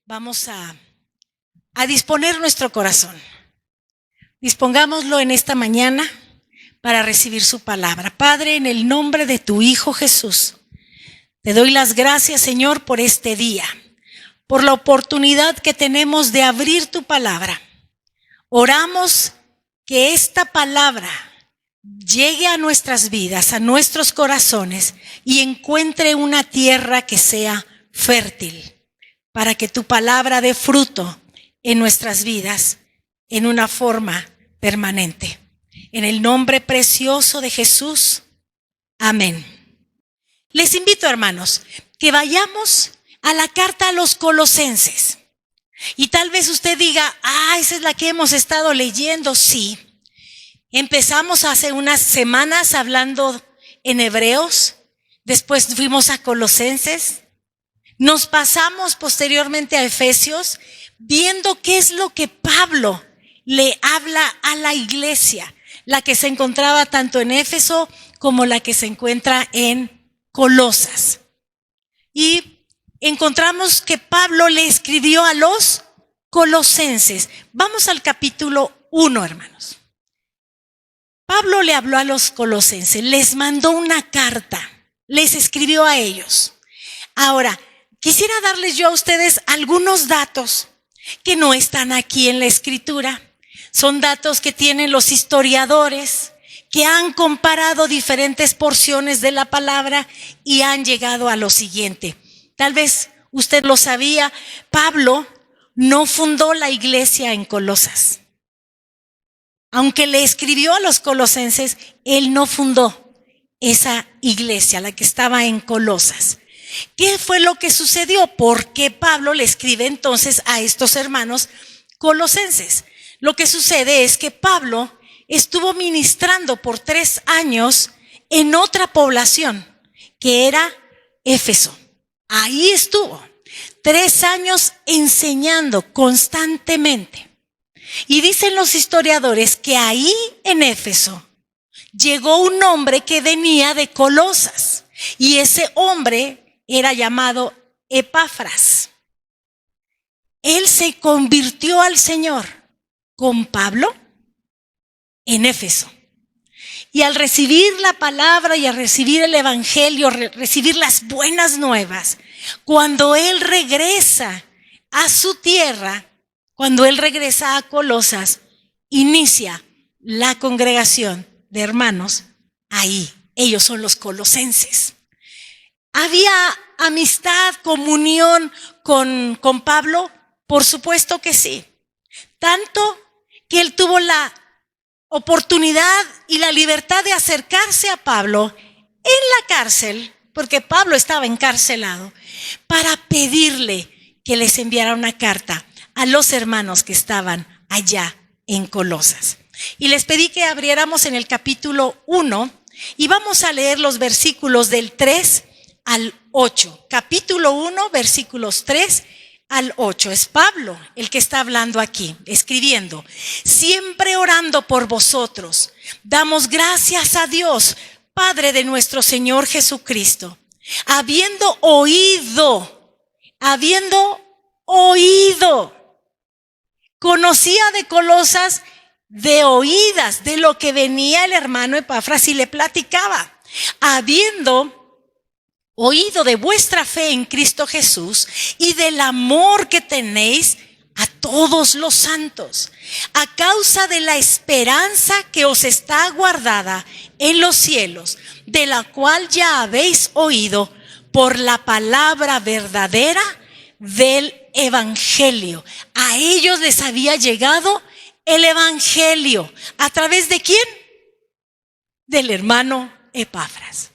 vamos a disponer nuestro corazón. Dispongámoslo en esta mañana para recibir su palabra. Padre, en el nombre de tu Hijo Jesús, te doy las gracias, Señor, por este día, por la oportunidad que tenemos de abrir tu palabra. Oramos que esta palabra llegue a nuestras vidas, a nuestros corazones y encuentre una tierra que sea fértil, para que tu palabra dé fruto en nuestras vidas en una forma permanente. En el nombre precioso de Jesús, amén. Les invito, hermanos, que vayamos a la carta a los Colosenses. Y tal vez usted diga, esa es la que hemos estado leyendo. Sí, empezamos hace unas semanas hablando en Hebreos, después fuimos a Colosenses, nos pasamos posteriormente a Efesios, viendo qué es lo que Pablo le habla a la iglesia, la que se encontraba tanto en Éfeso como la que se encuentra en Colosas. Y encontramos que Pablo le escribió a los Colosenses. Vamos al capítulo 1, hermanos. Pablo le habló a los Colosenses, les mandó una carta, les escribió a ellos. Ahora, quisiera darles yo a ustedes algunos datos que no están aquí en la Escritura. Son datos que tienen los historiadores, que han comparado diferentes porciones de la palabra y han llegado a lo siguiente. Tal vez usted lo sabía, Pablo no fundó la iglesia en Colosas. Aunque le escribió a los colosenses, él no fundó esa iglesia, la que estaba en Colosas. ¿Qué fue lo que sucedió? ¿Por qué Pablo le escribe entonces a estos hermanos colosenses? Lo que sucede es que Pablo estuvo ministrando por 3 años en otra población, que era Éfeso. Ahí estuvo 3 años enseñando constantemente. Y dicen los historiadores que ahí en Éfeso llegó un hombre que venía de Colosas, y ese hombre era llamado Epafras. Él se convirtió al Señor con Pablo en Éfeso. Y al recibir la palabra y al recibir el evangelio, recibir las buenas nuevas, cuando él regresa a su tierra, cuando él regresa a Colosas, inicia la congregación de hermanos ahí. Ellos son los colosenses. ¿Había amistad, comunión con Pablo? Por supuesto que sí. Tanto que él tuvo la oportunidad y la libertad de acercarse a Pablo en la cárcel, porque Pablo estaba encarcelado, para pedirle que les enviara una carta a los hermanos que estaban allá en Colosas. Y les pedí que abriéramos en el capítulo 1 y vamos a leer los versículos del 3 al 8. Capítulo 1, versículos 3 al 8. Es Pablo el que está hablando aquí, escribiendo: siempre orando por vosotros, damos gracias a Dios, Padre de nuestro Señor Jesucristo, habiendo oído, conocía de Colosas de oídas de lo que venía el hermano Epafras y le platicaba, habiendo oído de vuestra fe en Cristo Jesús y del amor que tenéis a todos los santos, a causa de la esperanza que os está guardada en los cielos, de la cual ya habéis oído por la palabra verdadera del evangelio. A ellos les había llegado el evangelio. ¿A través de quién? Del hermano Epafras.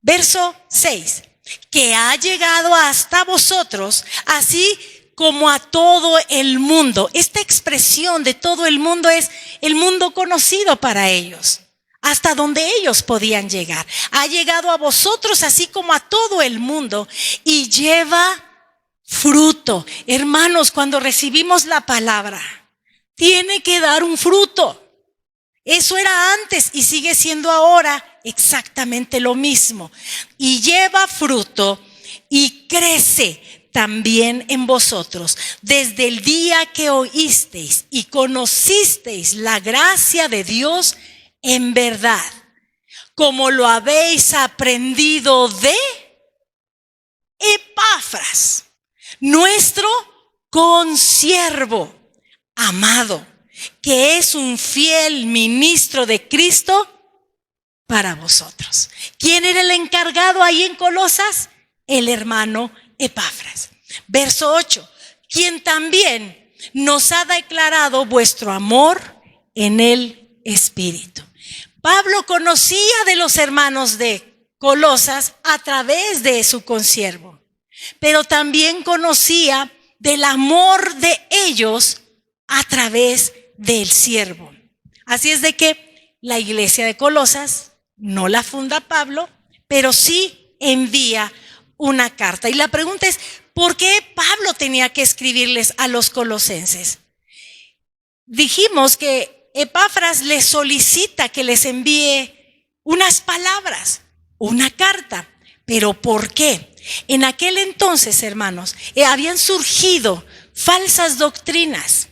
Verso 6, que ha llegado hasta vosotros, así como a todo el mundo. Esta expresión de todo el mundo es el mundo conocido para ellos, hasta donde ellos podían llegar. Ha llegado a vosotros así como a todo el mundo y lleva fruto. Hermanos, cuando recibimos la palabra, tiene que dar un fruto. Eso era antes y sigue siendo ahora exactamente lo mismo. Y lleva fruto y crece, también en vosotros, desde el día que oísteis y conocisteis la gracia de Dios en verdad, como lo habéis aprendido de Epafras, nuestro consiervo amado, que es un fiel ministro de Cristo para vosotros. ¿Quién era el encargado ahí en Colosas? El hermano Epafras. Verso 8, quien también nos ha declarado vuestro amor en el Espíritu. Pablo conocía de los hermanos de Colosas a través de su consiervo, pero también conocía del amor de ellos a través del siervo. Así es de que la iglesia de Colosas no la funda Pablo, pero sí envía una carta. Y la pregunta es, ¿por qué Pablo tenía que escribirles a los colosenses? Dijimos que Epafras les solicita que les envíe unas palabras, una carta. ¿Pero por qué? En aquel entonces, hermanos, habían surgido falsas doctrinas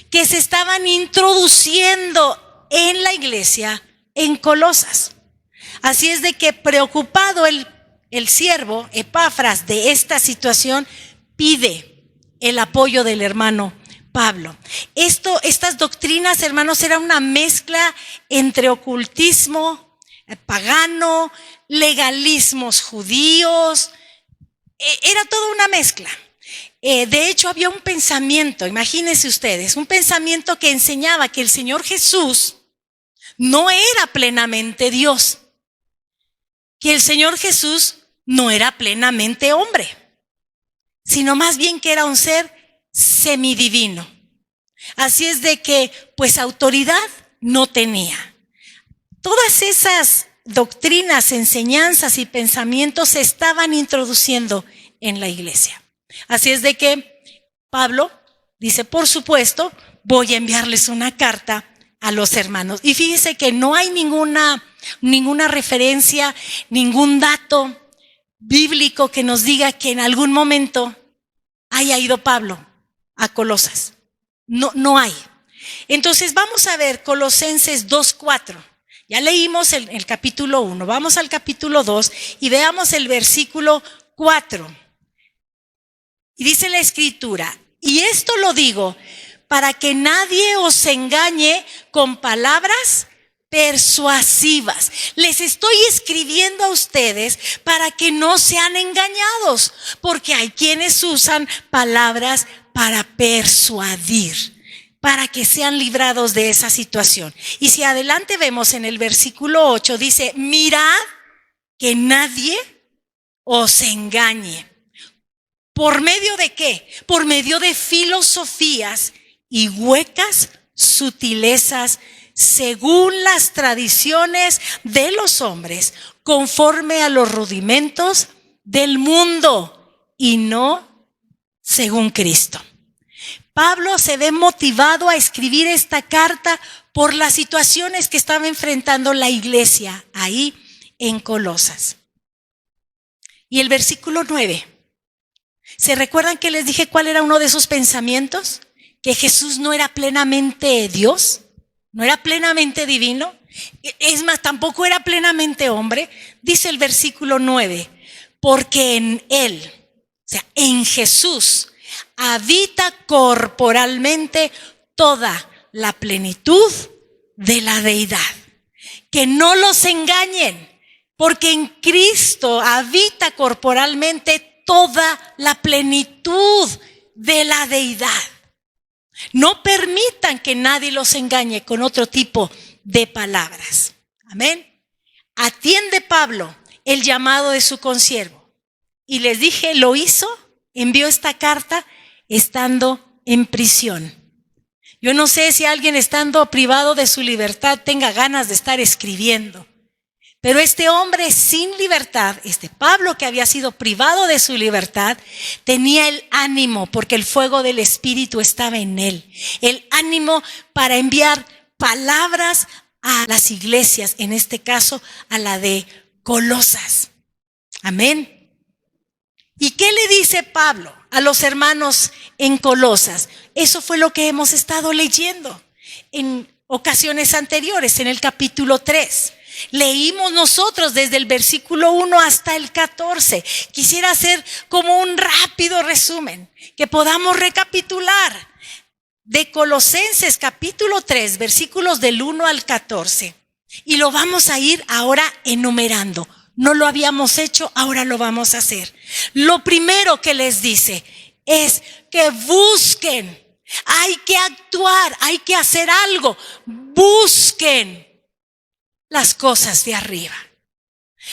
que se estaban introduciendo en la iglesia en Colosas. Así es de que preocupado el siervo Epafras de esta situación, pide el apoyo del hermano Pablo. Estas doctrinas, hermanos, era una mezcla entre ocultismo pagano, legalismos judíos, era toda una mezcla. De hecho, había un pensamiento, imagínense ustedes, un pensamiento que enseñaba que el Señor Jesús no era plenamente Dios, que el Señor Jesús no era plenamente hombre, sino más bien que era un ser semidivino. Así es de que, pues, autoridad no tenía. Todas esas doctrinas, enseñanzas y pensamientos se estaban introduciendo en la iglesia. Así es de que Pablo dice, por supuesto, voy a enviarles una carta a los hermanos. Y fíjese que no hay ninguna referencia, ningún dato bíblico que nos diga que en algún momento haya ido Pablo a Colosas. No hay. Entonces vamos a ver Colosenses 2:4. Ya leímos el capítulo 1. Vamos al capítulo 2 y veamos el versículo 4. Y dice la escritura, y esto lo digo para que nadie os engañe con palabras persuasivas. Les estoy escribiendo a ustedes para que no sean engañados, porque hay quienes usan palabras para persuadir, para que sean librados de esa situación. Y si adelante vemos en el versículo 8, dice, mirad que nadie os engañe. ¿Por medio de qué? Por medio de filosofías y huecas sutilezas, según las tradiciones de los hombres, conforme a los rudimentos del mundo y no según Cristo. Pablo se ve motivado a escribir esta carta por las situaciones que estaba enfrentando la iglesia ahí en Colosas. Y el versículo 9. ¿Se recuerdan que les dije cuál era uno de esos pensamientos? Que Jesús no era plenamente Dios, no era plenamente divino, es más, tampoco era plenamente hombre. Dice el versículo 9, porque en Él, o sea, en Jesús, habita corporalmente toda la plenitud de la deidad. Que no los engañen, porque en Cristo habita corporalmente toda la plenitud de la deidad. No permitan que nadie los engañe con otro tipo de palabras. Amén. Atiende Pablo el llamado de su consiervo. Y les dije, lo hizo, envió esta carta estando en prisión. Yo no sé si alguien estando privado de su libertad tenga ganas de estar escribiendo. Pero este hombre sin libertad, este Pablo que había sido privado de su libertad, tenía el ánimo, porque el fuego del Espíritu estaba en él. El ánimo para enviar palabras a las iglesias, en este caso a la de Colosas. Amén. ¿Y qué le dice Pablo a los hermanos en Colosas. Eso fue lo que hemos estado leyendo en ocasiones anteriores, en el capítulo 3. Leímos nosotros desde el versículo 1 hasta el 14. Quisiera hacer como un rápido resumen, que podamos recapitular de Colosenses capítulo 3, versículos del 1 al 14. Y lo vamos a ir ahora enumerando. No lo habíamos hecho, ahora lo vamos a hacer. Lo primero que les dice es que busquen. Hay que actuar, hay que hacer algo. Busquen las cosas de arriba.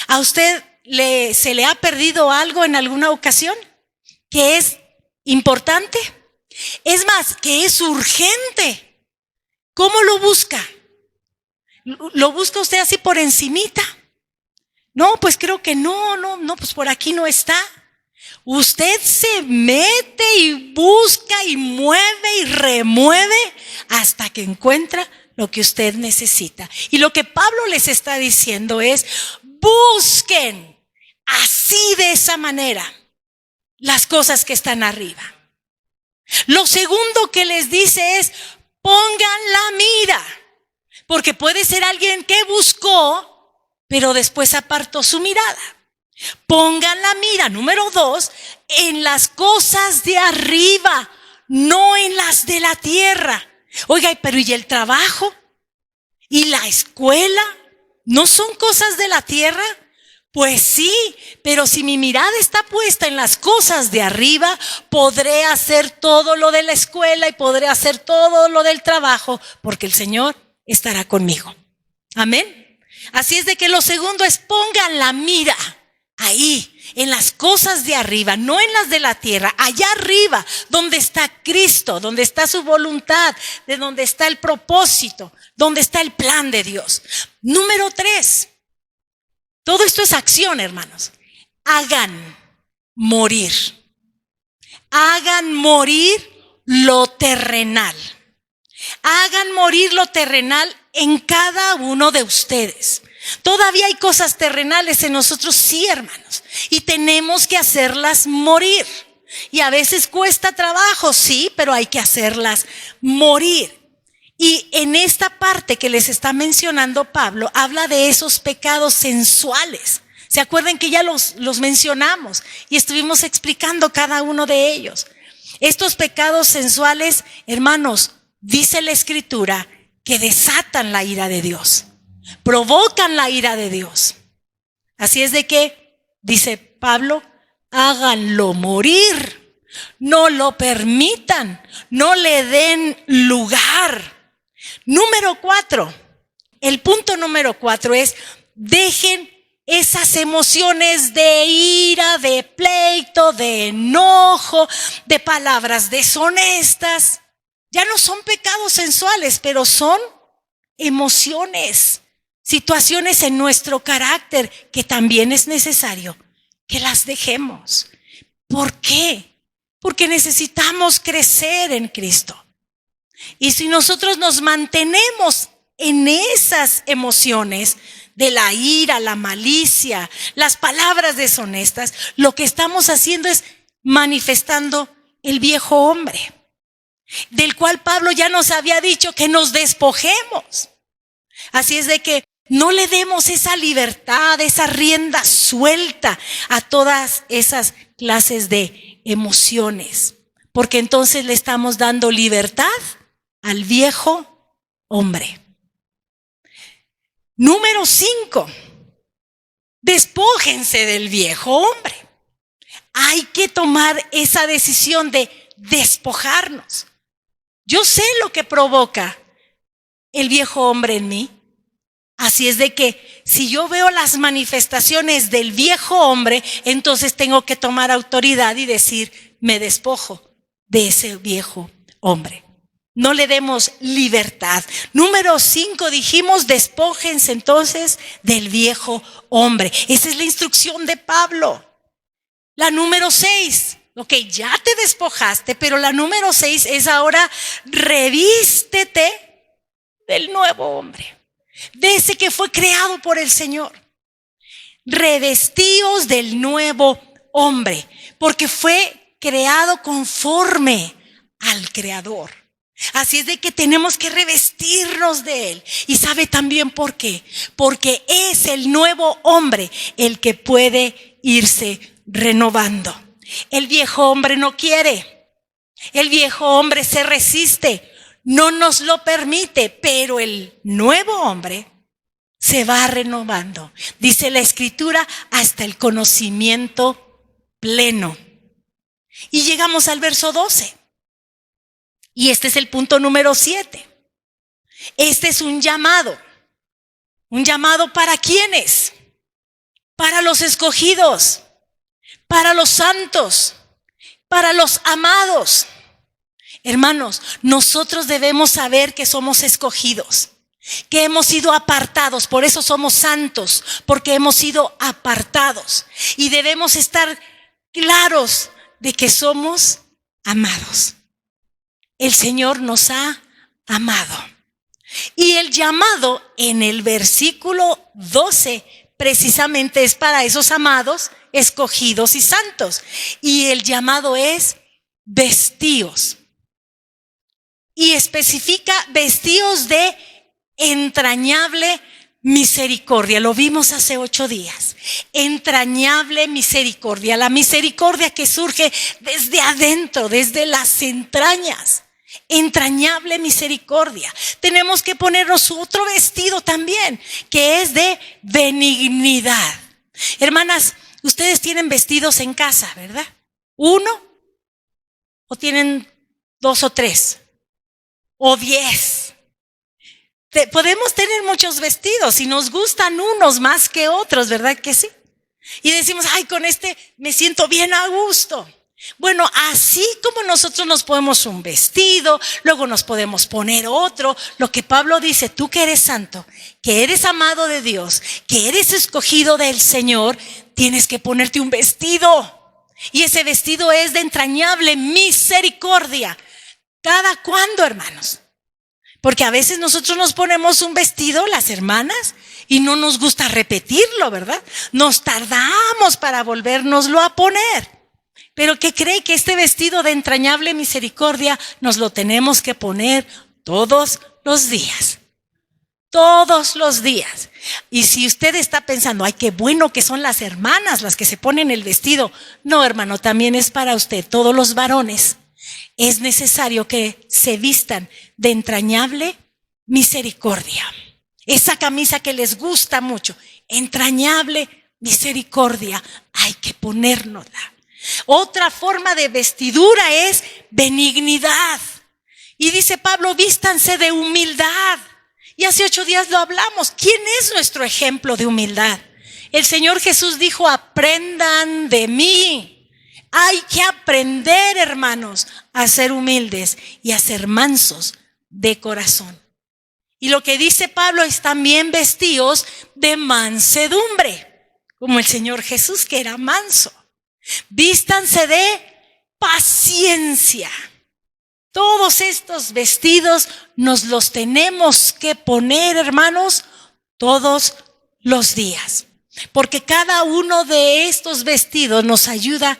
¿A usted se le ha perdido algo en alguna ocasión que es importante? Es más, que es urgente. ¿Cómo lo busca? ¿Lo busca usted así por encimita? No, pues creo que no, pues por aquí no está. Usted se mete y busca y mueve y remueve hasta que encuentra lo que usted necesita. Y lo que Pablo les está diciendo es: busquen así, de esa manera, las cosas que están arriba. Lo segundo que les dice es: pongan la mira, porque puede ser alguien que buscó, pero después apartó su mirada. Pongan la mira, número 2, en las cosas de arriba, no en las de la tierra. Oiga, pero ¿y el trabajo? ¿Y la escuela? ¿No son cosas de la tierra? Pues sí, pero si mi mirada está puesta en las cosas de arriba, podré hacer todo lo de la escuela y podré hacer todo lo del trabajo, porque el Señor estará conmigo. Amén. Así es de que lo segundo es: pongan la mira ahí, en las cosas de arriba, no en las de la tierra, allá arriba, donde está Cristo, donde está su voluntad, de donde está el propósito, donde está el plan de Dios. Número 3, todo esto es acción, hermanos. Hagan morir lo terrenal. Hagan morir lo terrenal en cada uno de ustedes. Todavía hay cosas terrenales en nosotros, sí, hermanos, y tenemos que hacerlas morir. Y a veces cuesta trabajo, sí, pero hay que hacerlas morir. Y en esta parte que les está mencionando Pablo, habla de esos pecados sensuales. ¿Se acuerdan que ya los mencionamos y estuvimos explicando cada uno de ellos? Estos pecados sensuales, hermanos, dice la Escritura que desatan la ira de Dios, provocan la ira de Dios. Así es de que, dice Pablo, háganlo morir, no lo permitan, no le den lugar. Número 4, el punto número 4 es: dejen esas emociones de ira, de pleito, de enojo, de palabras deshonestas. Ya no son pecados sensuales, pero son emociones, situaciones en nuestro carácter que también es necesario que las dejemos. ¿Por qué? Porque necesitamos crecer en Cristo. Y si nosotros nos mantenemos en esas emociones de la ira, la malicia, las palabras deshonestas, lo que estamos haciendo es manifestando el viejo hombre, del cual Pablo ya nos había dicho que nos despojemos. Así es de que no le demos esa libertad, esa rienda suelta a todas esas clases de emociones, porque entonces le estamos dando libertad al viejo hombre. Número 5, despójense del viejo hombre. Hay que tomar esa decisión de despojarnos. Yo sé lo que provoca el viejo hombre en mí. Así es de que si yo veo las manifestaciones del viejo hombre, entonces tengo que tomar autoridad y decir: me despojo de ese viejo hombre. No le demos libertad. Número 5, dijimos: despójense entonces del viejo hombre. Esa es la instrucción de Pablo. La número 6, ok, ya te despojaste, pero la número 6 es ahora: revístete del nuevo hombre, de ese que fue creado por el Señor. Revestíos del nuevo hombre, porque fue creado conforme al Creador. Así es de que tenemos que revestirnos de Él. ¿Y sabe también por qué? Porque es el nuevo hombre el que puede irse renovando. El viejo hombre no quiere. El viejo hombre se resiste. No nos lo permite, pero el nuevo hombre se va renovando. Dice la Escritura, hasta el conocimiento pleno. Y llegamos al verso 12. Y este es el punto número 7. Este es un llamado. ¿Un llamado para quiénes? Para los escogidos, para los santos, para los amados. Hermanos, nosotros debemos saber que somos escogidos, que hemos sido apartados, por eso somos santos, porque hemos sido apartados. Y debemos estar claros de que somos amados. El Señor nos ha amado. Y el llamado en el versículo 12 precisamente es para esos amados, escogidos y santos. Y el llamado es vestíos. Y especifica vestíos de entrañable misericordia. Lo vimos hace 8 días. Entrañable misericordia. La misericordia que surge desde adentro, desde las entrañas. Entrañable misericordia. Tenemos que ponernos otro vestido también, que es de benignidad. Hermanas, ustedes tienen vestidos en casa, ¿verdad? ¿1? ¿O tienen 2 o 3? ¿O 10? Podemos tener muchos vestidos y nos gustan unos más que otros, ¿verdad que sí? Y decimos, ay, con este me siento bien a gusto. Bueno, así como nosotros nos ponemos un vestido, luego nos podemos poner otro. Lo que Pablo dice, tú que eres santo, que eres amado de Dios, que eres escogido del Señor, tienes que ponerte un vestido. Y ese vestido es de entrañable misericordia. ¿Cada cuándo, hermanos? Porque a veces nosotros nos ponemos un vestido, las hermanas, y no nos gusta repetirlo, ¿verdad? Nos tardamos para volvérnoslo a poner. Pero ¿qué cree? Que este vestido de entrañable misericordia nos lo tenemos que poner todos los días. Todos los días. Y si usted está pensando, ay, qué bueno que son las hermanas las que se ponen el vestido. No, hermano, también es para usted. Todos los varones es necesario que se vistan de entrañable misericordia. Esa camisa que les gusta mucho, entrañable misericordia, hay que ponérnosla. Otra forma de vestidura es benignidad. Y dice Pablo, vístanse de humildad. Y hace 8 días lo hablamos. ¿Quién es nuestro ejemplo de humildad? El Señor Jesús dijo, aprendan de mí. Hay que aprender, hermanos, a ser humildes y a ser mansos de corazón. Y lo que dice Pablo es también vestíos de mansedumbre, como el Señor Jesús, que era manso. Vístanse de paciencia. Todos estos vestidos nos los tenemos que poner, hermanos, todos los días. Porque cada uno de estos vestidos nos ayuda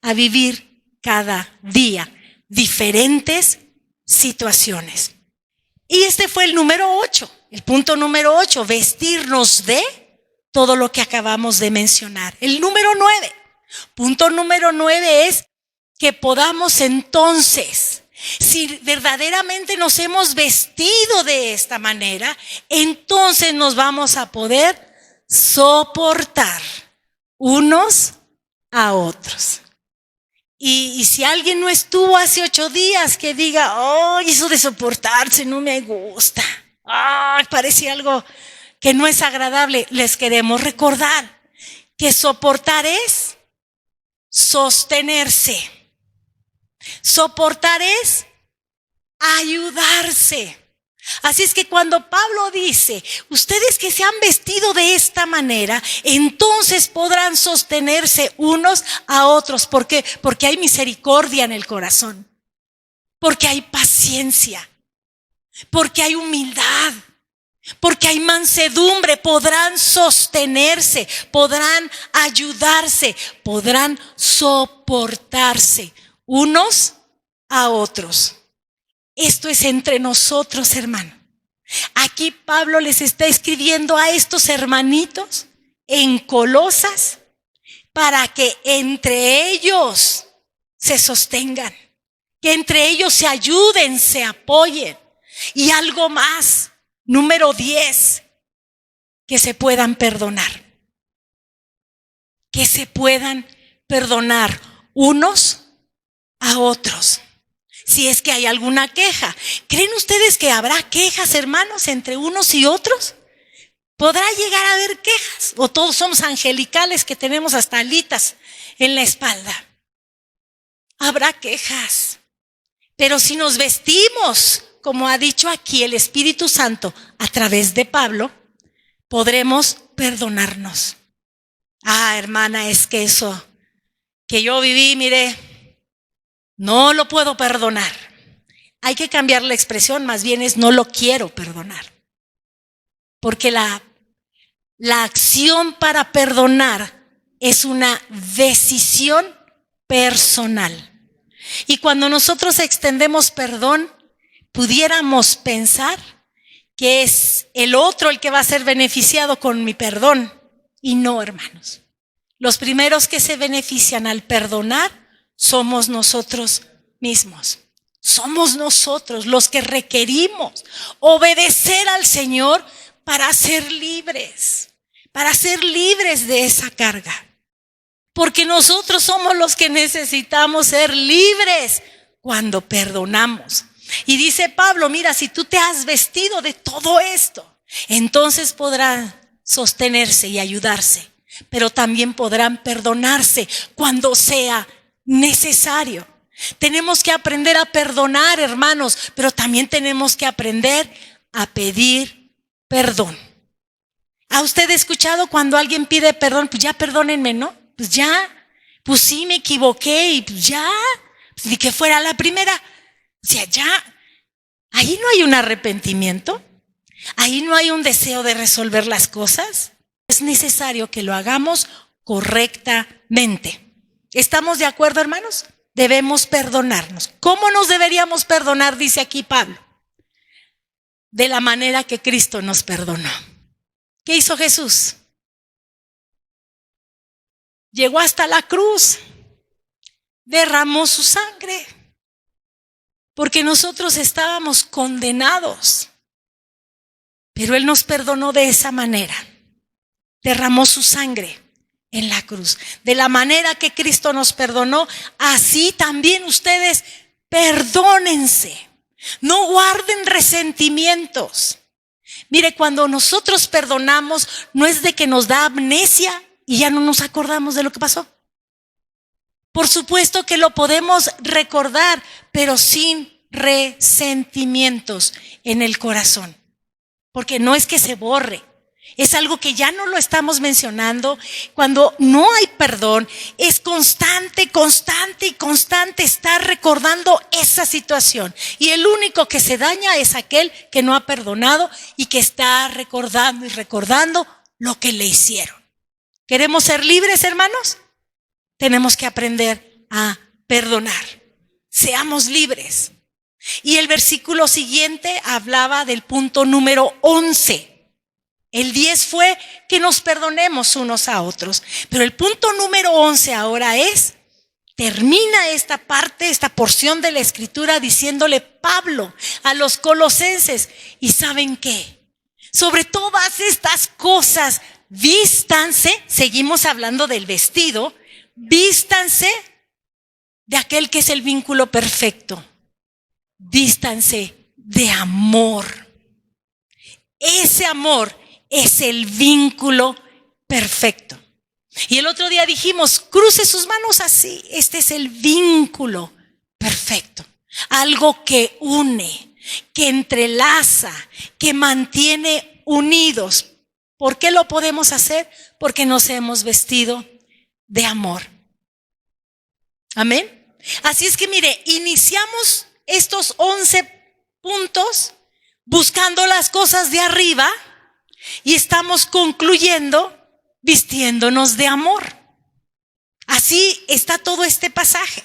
a vivir cada día diferentes situaciones. Y este fue el número 8, el punto número 8, vestirnos de todo lo que acabamos de mencionar. El número 9. Punto número 9 es que podamos entonces, si verdaderamente nos hemos vestido de esta manera, entonces nos vamos a poder soportar unos a otros. Y si alguien no estuvo hace 8 días, que diga, oh, eso de soportarse no me gusta. Parece algo que no es agradable. Les queremos recordar que soportar es sostenerse. Soportar es ayudarse. Así es que cuando Pablo dice, ustedes que se han vestido de esta manera, entonces podrán sostenerse unos a otros. ¿Por qué? Porque hay misericordia en el corazón. Porque hay paciencia. Porque hay humildad. Porque hay mansedumbre, podrán sostenerse, podrán ayudarse, podrán soportarse unos a otros. Esto es entre nosotros, hermano. Aquí Pablo les está escribiendo a estos hermanitos en Colosas para que entre ellos se sostengan, que entre ellos se ayuden, se apoyen. Y algo más, número 10, que se puedan perdonar. Que se puedan perdonar unos a otros. Si es que hay alguna queja. ¿Creen ustedes que habrá quejas, hermanos, entre unos y otros? ¿Podrá llegar a haber quejas? ¿O todos somos angelicales que tenemos hasta alitas en la espalda? Habrá quejas. Pero si nos vestimos, como ha dicho aquí el Espíritu Santo a través de Pablo, podremos perdonarnos. Hermana, es que eso que yo viví, mire, no lo puedo perdonar. Hay que cambiar la expresión, más bien es no lo quiero perdonar. Porque la acción para perdonar es una decisión personal. Y cuando nosotros extendemos perdón, pudiéramos pensar que es el otro el que va a ser beneficiado con mi perdón. Y no, hermanos. Los primeros que se benefician al perdonar somos nosotros mismos. Somos nosotros los que requerimos obedecer al Señor para ser libres de esa carga. Porque nosotros somos los que necesitamos ser libres cuando perdonamos. Y dice Pablo, mira, si tú te has vestido de todo esto, entonces podrán sostenerse y ayudarse, pero también podrán perdonarse cuando sea necesario. Tenemos que aprender a perdonar, hermanos, pero también tenemos que aprender a pedir perdón. ¿Ha usted escuchado cuando alguien pide perdón? Pues ya perdónenme, ¿no? Pues ya, pues sí me equivoqué y pues ya, pues ni que fuera la primera. O sea, ya, ahí no hay un arrepentimiento, ahí no hay un deseo de resolver las cosas. Es necesario que lo hagamos correctamente. ¿Estamos de acuerdo, hermanos? Debemos perdonarnos. ¿Cómo nos deberíamos perdonar? Dice aquí Pablo. De la manera que Cristo nos perdonó. ¿Qué hizo Jesús? Llegó hasta la cruz, derramó su sangre, porque nosotros estábamos condenados, pero Él nos perdonó de esa manera, derramó su sangre en la cruz. De la manera que Cristo nos perdonó, así también ustedes perdónense, no guarden resentimientos. Mire, cuando nosotros perdonamos, no es de que nos da amnesia y ya no nos acordamos de lo que pasó. Por supuesto que lo podemos recordar, pero sin resentimientos en el corazón. Porque no es que se borre, es algo que ya no lo estamos mencionando. Cuando no hay perdón, es constante estar recordando esa situación. Y el único que se daña es aquel que no ha perdonado y que está recordando y recordando lo que le hicieron. ¿Queremos ser libres, hermanos? Tenemos que aprender a perdonar. Seamos libres. Y el versículo siguiente hablaba del punto número 11. El 10 fue que nos perdonemos unos a otros. Pero el punto número 11 ahora termina esta parte, esta porción de la escritura diciéndole Pablo a los colosenses. ¿Y saben qué? Sobre todas estas cosas, vístanse, seguimos hablando del vestido, vístanse de aquel que es el vínculo perfecto. Vístanse de amor. Ese amor es el vínculo perfecto. Y el otro día dijimos, cruce sus manos así. Este es el vínculo perfecto. Algo que une, que entrelaza, que mantiene unidos. ¿Por qué lo podemos hacer? Porque nos hemos vestido de amor. Amén. Así es que mire, iniciamos estos 11 puntos buscando las cosas de arriba y estamos concluyendo vistiéndonos de amor. Así está todo este pasaje.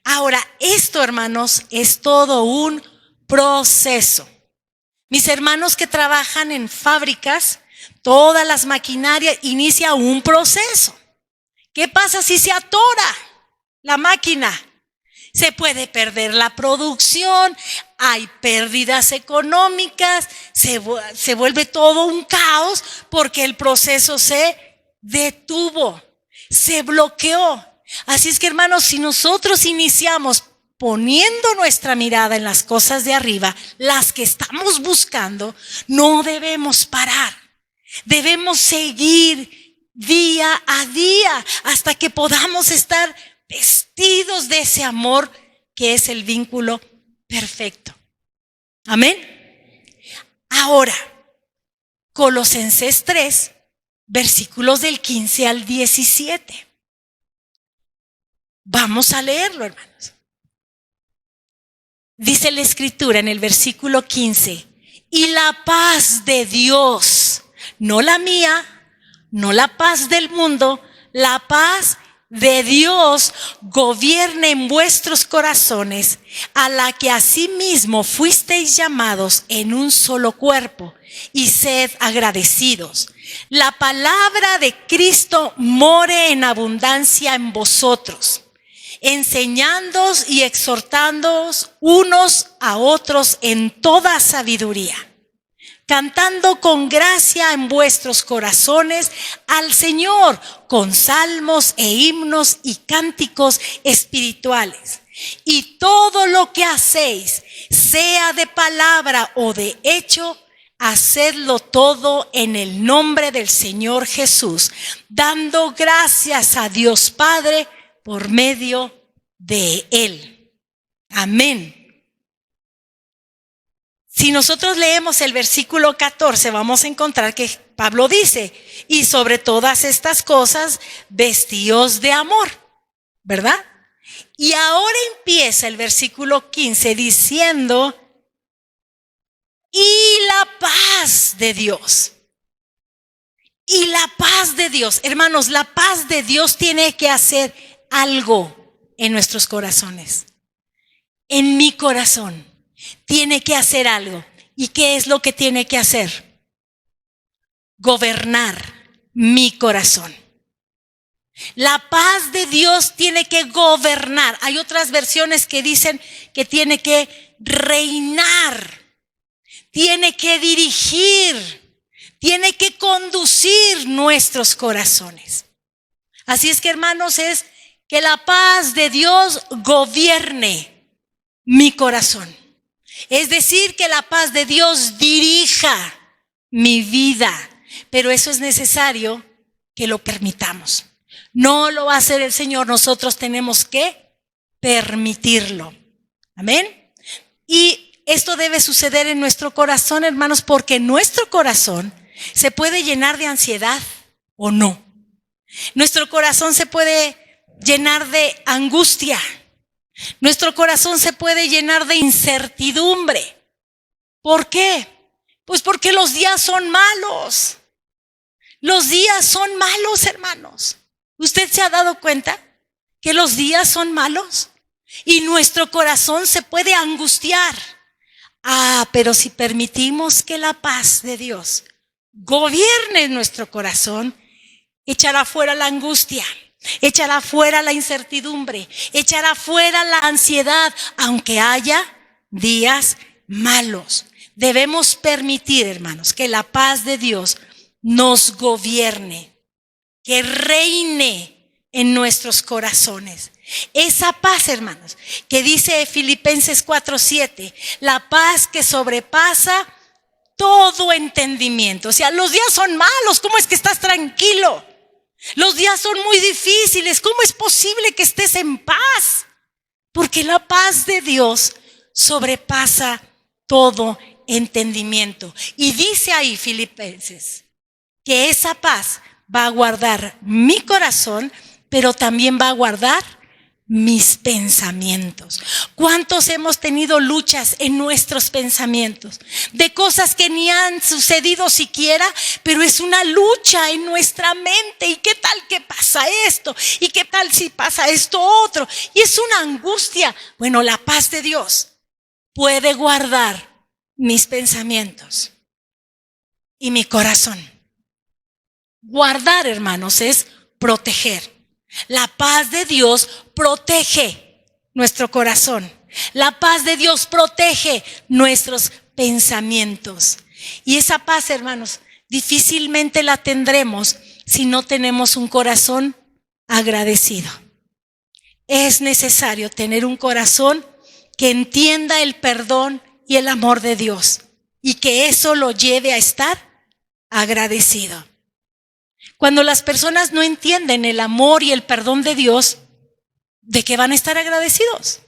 Ahora, esto, hermanos, es todo un proceso. Mis hermanos que trabajan en fábricas, todas las maquinarias, inicia un proceso. ¿Qué pasa si se atora la máquina? Se puede perder la producción, hay pérdidas económicas, se vuelve todo un caos porque el proceso se detuvo, se bloqueó. Así es que, hermanos, si nosotros iniciamos poniendo nuestra mirada en las cosas de arriba, las que estamos buscando, no debemos parar. Debemos seguir día a día hasta que podamos estar vestidos de ese amor que es el vínculo perfecto. Amén. Ahora, Colosenses 3, versículos del 15 al 17. Vamos a leerlo, hermanos. Dice la Escritura en el versículo 15, y la paz de Dios, no la mía, no la paz del mundo, la paz de Dios gobierne en vuestros corazones, a la que asimismo fuisteis llamados en un solo cuerpo, y sed agradecidos. La palabra de Cristo more en abundancia en vosotros, enseñándoos y exhortándoos unos a otros en toda sabiduría, cantando con gracia en vuestros corazones al Señor con salmos e himnos y cánticos espirituales. Y todo lo que hacéis, sea de palabra o de hecho, hacedlo todo en el nombre del Señor Jesús, dando gracias a Dios Padre por medio de Él. Amén. Si nosotros leemos el versículo 14, vamos a encontrar que Pablo dice, y sobre todas estas cosas, vestíos de amor, ¿verdad? Y ahora empieza el versículo 15 diciendo, y la paz de Dios. Y la paz de Dios. Hermanos, la paz de Dios tiene que hacer algo en nuestros corazones. En mi corazón. Tiene que hacer algo. ¿Y qué es lo que tiene que hacer? Gobernar mi corazón. La paz de Dios tiene que gobernar. Hay otras versiones que dicen que tiene que reinar, tiene que dirigir, tiene que conducir nuestros corazones. Así es que, hermanos, es que la paz de Dios gobierne mi corazón. Es decir, que la paz de Dios dirija mi vida. Pero eso es necesario que lo permitamos. No lo va a hacer el Señor, nosotros tenemos que permitirlo. Amén. Y esto debe suceder en nuestro corazón, hermanos, porque nuestro corazón se puede llenar de ansiedad o no. Nuestro corazón se puede llenar de angustia. Nuestro corazón se puede llenar de incertidumbre. ¿Por qué? Pues porque los días son malos. Los días son malos, hermanos. ¿Usted se ha dado cuenta que los días son malos? Y nuestro corazón se puede angustiar. Pero si permitimos que la paz de Dios gobierne nuestro corazón, echará fuera la angustia, echará fuera la incertidumbre, echará fuera la ansiedad, aunque haya días malos. Debemos permitir, hermanos, que la paz de Dios nos gobierne, que reine en nuestros corazones. Esa paz, hermanos, que dice Filipenses 4:7, la paz que sobrepasa todo entendimiento. O sea, los días son malos, ¿cómo es que estás tranquilo? Los días son muy difíciles, ¿cómo es posible que estés en paz? Porque la paz de Dios sobrepasa todo entendimiento. Y dice ahí Filipenses que esa paz va a guardar mi corazón, pero también va a guardar mis pensamientos. ¿Cuántos hemos tenido luchas en nuestros pensamientos? De cosas que ni han sucedido siquiera, pero es una lucha en nuestra mente. ¿Y qué tal que pasa esto? ¿Y qué tal si pasa esto otro? Y es una angustia. Bueno, la paz de Dios puede guardar mis pensamientos y mi corazón. Guardar, hermanos, es proteger. La paz de Dios protege nuestro corazón. La paz de Dios protege nuestros pensamientos. Y esa paz, hermanos, difícilmente la tendremos si no tenemos un corazón agradecido. Es necesario tener un corazón que entienda el perdón y el amor de Dios y que eso lo lleve a estar agradecido. Cuando las personas no entienden el amor y el perdón de Dios, ¿de qué van a estar agradecidos?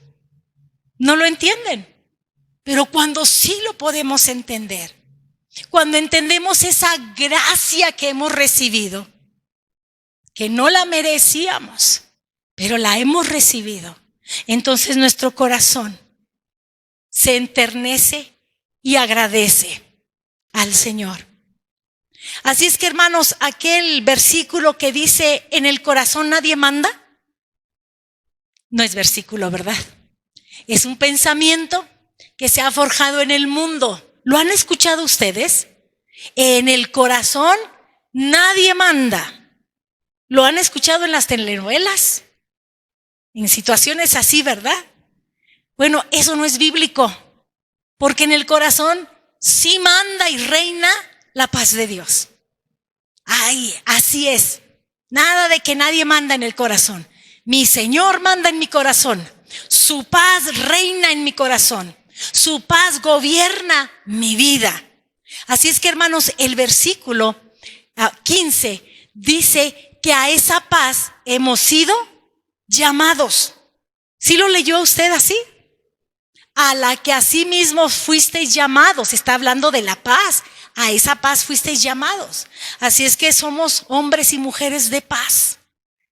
No lo entienden. Pero cuando sí lo podemos entender, cuando entendemos esa gracia que hemos recibido, que no la merecíamos, pero la hemos recibido, entonces nuestro corazón se enternece y agradece al Señor. Así es que, hermanos, aquel versículo que dice, en el corazón nadie manda, no es versículo, ¿verdad? Es un pensamiento que se ha forjado en el mundo. ¿Lo han escuchado ustedes? En el corazón nadie manda. ¿Lo han escuchado en las telenovelas? En situaciones así, ¿verdad? Bueno, eso no es bíblico, porque en el corazón sí manda y reina la paz de Dios. Ay, así es. Nada de que nadie manda en el corazón. Mi Señor manda en mi corazón. Su paz reina en mi corazón. Su paz gobierna mi vida. Así es que, hermanos, el versículo 15 dice que a esa paz hemos sido llamados. ¿Sí lo leyó usted así? A la que asimismo fuisteis llamados. Está hablando de la paz. A esa paz fuisteis llamados. Así es que somos hombres y mujeres de paz.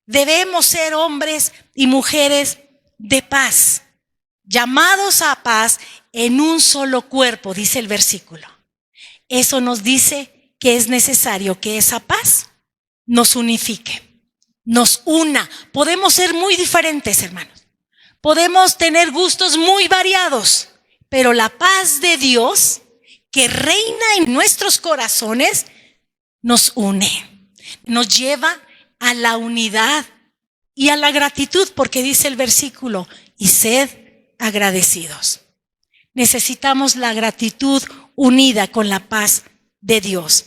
Debemos ser hombres y mujeres de paz. Llamados a paz en un solo cuerpo, dice el versículo. Eso nos dice que es necesario que esa paz nos unifique, nos una. Podemos ser muy diferentes, hermanos. Podemos tener gustos muy variados, pero la paz de Dios que reina en nuestros corazones nos une, nos lleva a la unidad y a la gratitud, porque dice el versículo, y sed agradecidos. Necesitamos la gratitud unida con la paz de Dios.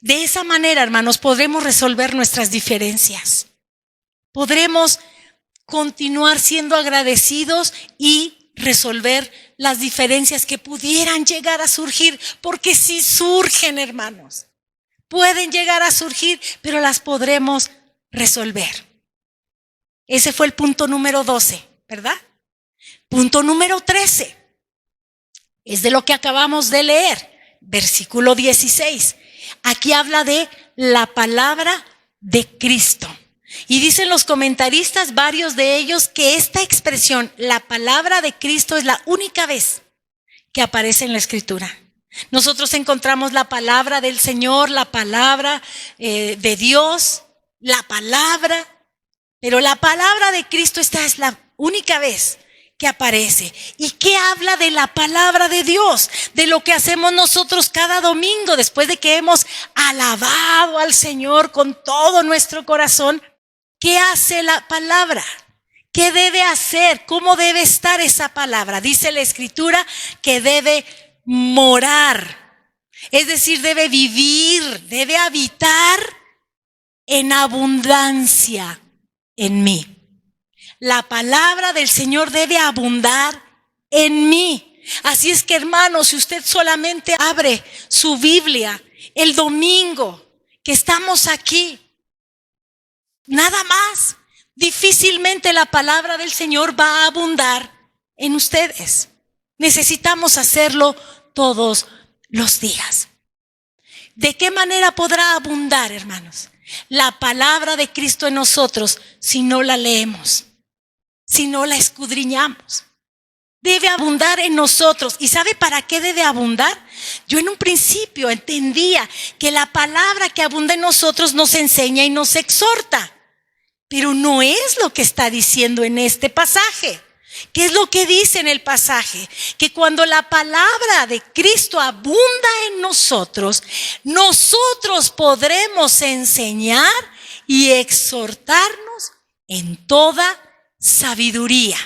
De esa manera, hermanos, podremos resolver nuestras diferencias. Podremos continuar siendo agradecidos y resolver las diferencias que pudieran llegar a surgir, porque sí surgen, hermanos. Pueden llegar a surgir, pero las podremos resolver. Ese fue el punto número 12, ¿verdad? Punto número 13. Es de lo que acabamos de leer, versículo 16. Aquí habla de la palabra de Cristo. Y dicen los comentaristas, varios de ellos, que esta expresión, la palabra de Cristo, es la única vez que aparece en la Escritura. Nosotros encontramos la palabra del Señor, la palabra de Dios, la palabra, pero la palabra de Cristo, esta es la única vez que aparece. ¿Y qué habla de la palabra de Dios? De lo que hacemos nosotros cada domingo después de que hemos alabado al Señor con todo nuestro corazón. ¿Qué hace la palabra? ¿Qué debe hacer? ¿Cómo debe estar esa palabra? Dice la Escritura que debe morar. Es decir, debe vivir, debe habitar en abundancia en mí. La palabra del Señor debe abundar en mí. Así es que, hermanos, si usted solamente abre su Biblia el domingo que estamos aquí, nada más, difícilmente la palabra del Señor va a abundar en ustedes. Necesitamos hacerlo todos los días. ¿De qué manera podrá abundar, hermanos, la palabra de Cristo en nosotros si no la leemos? si no la escudriñamos. Debe abundar en nosotros. ¿Y sabe para qué debe abundar? Yo en un principio entendía que la palabra que abunda en nosotros nos enseña y nos exhorta. Pero no es lo que está diciendo en este pasaje. ¿Qué es lo que dice en el pasaje? Que cuando la palabra de Cristo abunda en nosotros, nosotros podremos enseñar y exhortarnos en toda sabiduría.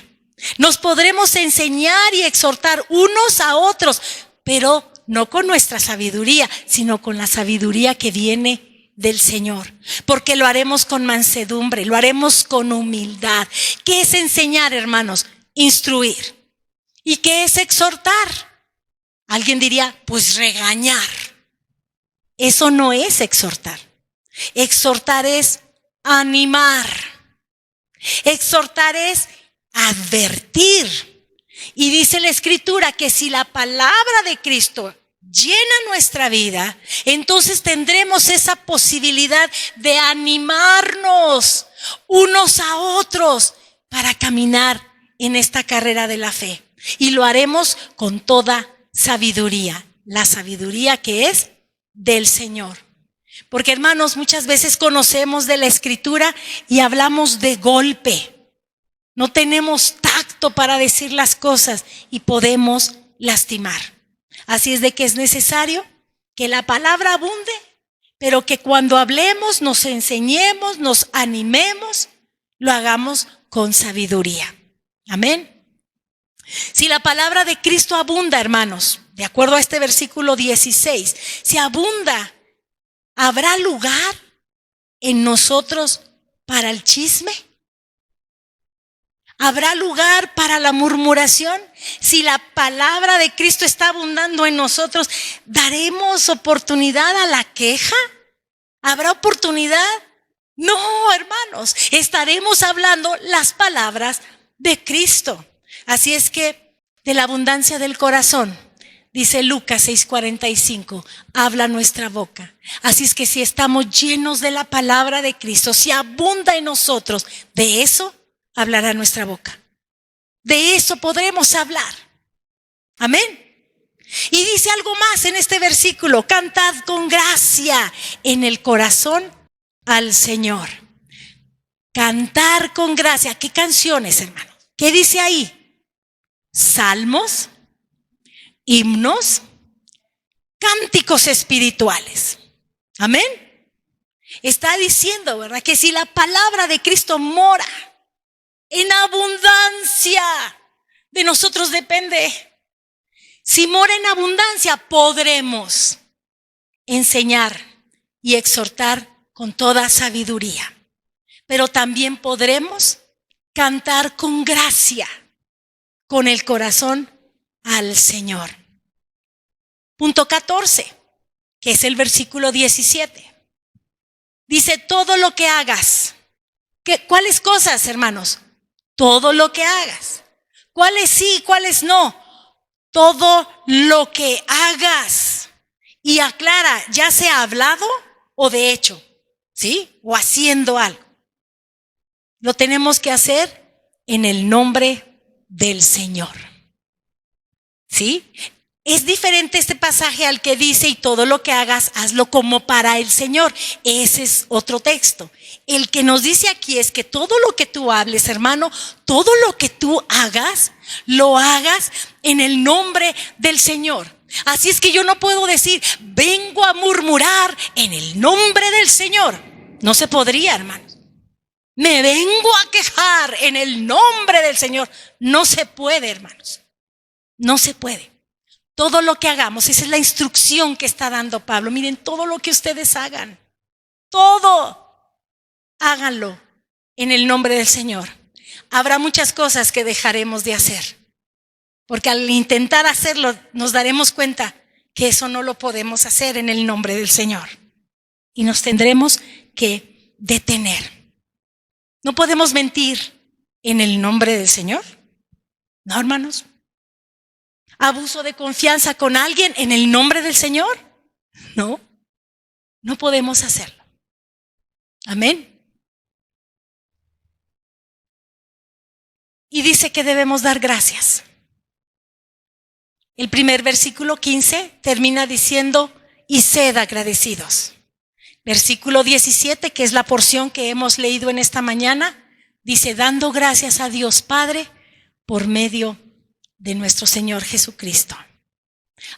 Nos podremos enseñar y exhortar unos a otros, pero no con nuestra sabiduría, sino con la sabiduría que viene del Señor. Porque lo haremos con mansedumbre, lo haremos con humildad. ¿Qué es enseñar, hermanos? Instruir. ¿Y qué es exhortar? Alguien diría, pues regañar. Eso no es exhortar. Exhortar es animar. Exhortar es advertir. Y dice la Escritura que si la palabra de Cristo llena nuestra vida, entonces tendremos esa posibilidad de animarnos unos a otros para caminar en esta carrera de la fe. Y lo haremos con toda sabiduría, la sabiduría que es del Señor. Porque, hermanos, muchas veces conocemos de la Escritura y hablamos de golpe. No tenemos tacto para decir las cosas y podemos lastimar. Así es de que es necesario que la palabra abunde, pero que cuando hablemos, nos enseñemos, nos animemos, lo hagamos con sabiduría. Amén. Si la palabra de Cristo abunda, hermanos, de acuerdo a este versículo 16, si abunda, ¿habrá lugar en nosotros para el chisme? ¿Habrá lugar para la murmuración? Si la palabra de Cristo está abundando en nosotros, ¿daremos oportunidad a la queja? ¿Habrá oportunidad? No, hermanos, estaremos hablando las palabras de Cristo. Así es que de la abundancia del corazón, dice Lucas 6:45, habla nuestra boca. Así es que si estamos llenos de la palabra de Cristo, si abunda en nosotros, de eso hablará nuestra boca. De eso podremos hablar. Amén. Y dice algo más en este versículo: cantad con gracia en el corazón al Señor. Cantar con gracia. ¿Qué canciones, hermano? ¿Qué dice ahí? Salmos, himnos, cánticos espirituales. Amén. Está diciendo, ¿verdad?, que si la palabra de Cristo mora en abundancia, de nosotros depende. Si mora en abundancia, podremos enseñar y exhortar con toda sabiduría. Pero también podremos cantar con gracia, con el corazón al Señor. Punto 14, que es el versículo 17. Dice, todo lo que hagas. ¿Cuáles cosas, hermanos? Todo lo que hagas. ¿Cuáles sí, cuáles no? Todo lo que hagas. Y aclara, ya sea hablado o de hecho, ¿sí? O haciendo algo. Lo tenemos que hacer en el nombre del Señor. ¿Sí? Es diferente este pasaje al que dice, y todo lo que hagas, hazlo como para el Señor. Ese es otro texto. El que nos dice aquí es que todo lo que tú hables, hermano, todo lo que tú hagas, lo hagas en el nombre del Señor. Así es que yo no puedo decir, vengo a murmurar en el nombre del Señor. No se podría, hermanos. Me vengo a quejar en el nombre del Señor. No se puede, hermanos. No se puede. Todo lo que hagamos, esa es la instrucción que está dando Pablo. Miren, todo lo que ustedes hagan, todo, háganlo en el nombre del Señor. Habrá muchas cosas que dejaremos de hacer, porque al intentar hacerlo nos daremos cuenta que eso no lo podemos hacer en el nombre del Señor. Y nos tendremos que detener. No podemos mentir en el nombre del Señor. No, hermanos. ¿Abuso de confianza con alguien en el nombre del Señor? No, no podemos hacerlo. Amén. y dice que debemos dar gracias. El primer versículo 15 termina diciendo, y sed agradecidos. Versículo 17, que es la porción que hemos leído en esta mañana, dice, dando gracias a Dios Padre por medio de nuestro Señor Jesucristo.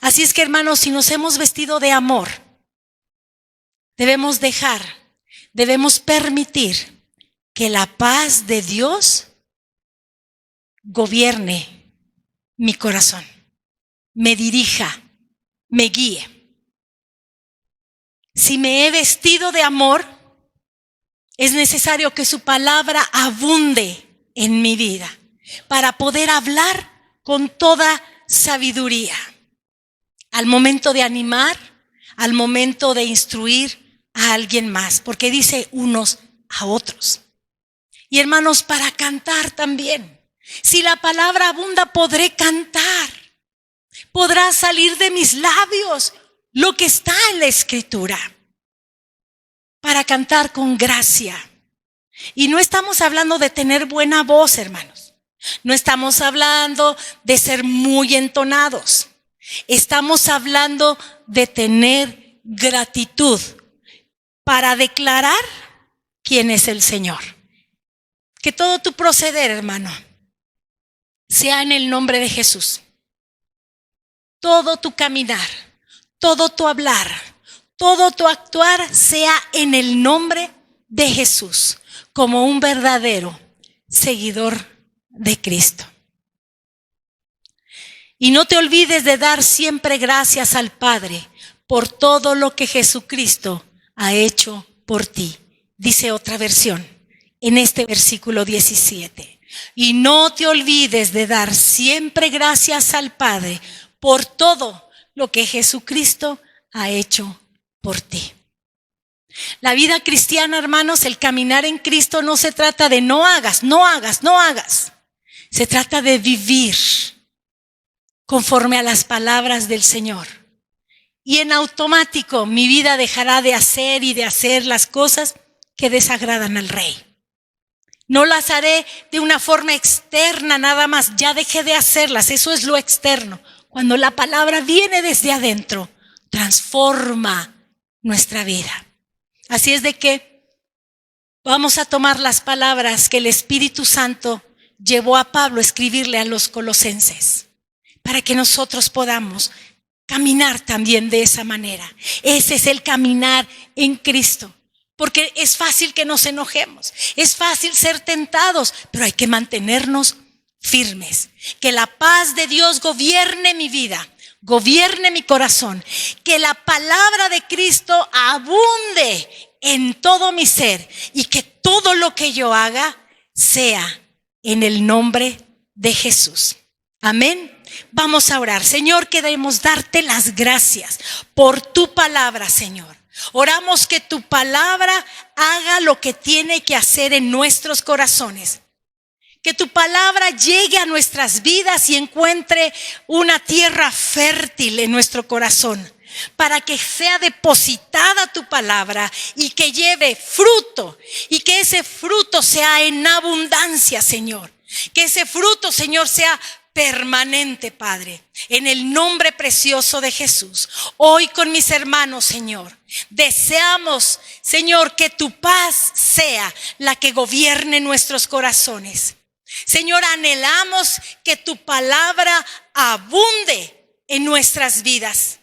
Así es que, hermanos, si nos hemos vestido de amor, debemos permitir que la paz de Dios gobierne mi corazón, me dirija, me guíe. Si me he vestido de amor, es necesario que su palabra abunde en mi vida para poder hablar con toda sabiduría. Al momento de animar, al momento de instruir a alguien más, porque dice unos a otros. Y hermanos, para cantar también. Si la palabra abunda, podré cantar. Podrá salir de mis labios lo que está en la Escritura. Para cantar con gracia. Y no estamos hablando de tener buena voz, hermanos. No estamos hablando de ser muy entonados. Estamos hablando de tener gratitud para declarar quién es el Señor. Que todo tu proceder, hermano, sea en el nombre de Jesús. Todo tu caminar, todo tu hablar, todo tu actuar sea en el nombre de Jesús, como un verdadero seguidor de Cristo. Y no te olvides de dar siempre gracias al Padre por todo lo que Jesucristo ha hecho por ti. Dice otra versión en este versículo 17. Y no te olvides de dar siempre gracias al Padre por todo lo que Jesucristo ha hecho por ti. La vida cristiana, hermanos, el caminar en Cristo no se trata de no hagas. Se trata de vivir conforme a las palabras del Señor. Y en automático mi vida dejará de hacer las cosas que desagradan al Rey. No las haré de una forma externa nada más, ya dejé de hacerlas, eso es lo externo. Cuando la palabra viene desde adentro, transforma nuestra vida. Así es de que vamos a tomar las palabras que el Espíritu Santo llevó a Pablo a escribirle a los colosenses, para que nosotros podamos caminar también de esa manera. Ese es el caminar en Cristo. Porque es fácil que nos enojemos, es fácil ser tentados, pero hay que mantenernos firmes. Que la paz de Dios gobierne mi vida, gobierne mi corazón. Que la palabra de Cristo abunde en todo mi ser y que todo lo que yo haga sea en el nombre de Jesús. Amén. Vamos a orar. Señor, queremos darte las gracias por tu palabra, Señor. Oramos que tu palabra haga lo que tiene que hacer en nuestros corazones. Que tu palabra llegue a nuestras vidas y encuentre una tierra fértil en nuestro corazón. Para que sea depositada tu palabra y que lleve fruto. Y que ese fruto sea en abundancia, Señor. Que ese fruto, Señor, sea permanente, Padre, en el nombre precioso de Jesús. Hoy con mis hermanos, Señor, deseamos, Señor, que tu paz sea la que gobierne nuestros corazones. Señor, anhelamos que tu palabra abunde en nuestras vidas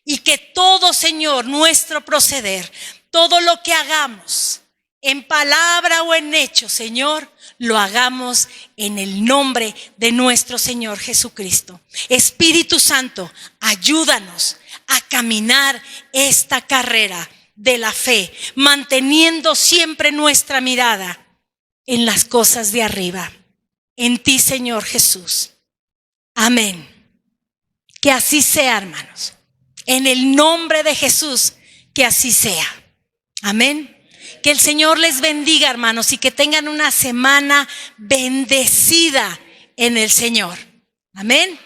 y que todo, Señor, nuestro proceder, todo lo que hagamos, en palabra o en hecho, Señor, lo hagamos en el nombre de nuestro Señor Jesucristo. Espíritu Santo, ayúdanos a caminar esta carrera de la fe, manteniendo siempre nuestra mirada en las cosas de arriba. En ti, Señor Jesús. Amén. Que así sea, hermanos. En el nombre de Jesús, que así sea. Amén. Que el Señor les bendiga, hermanos, y que tengan una semana bendecida en el Señor. Amén.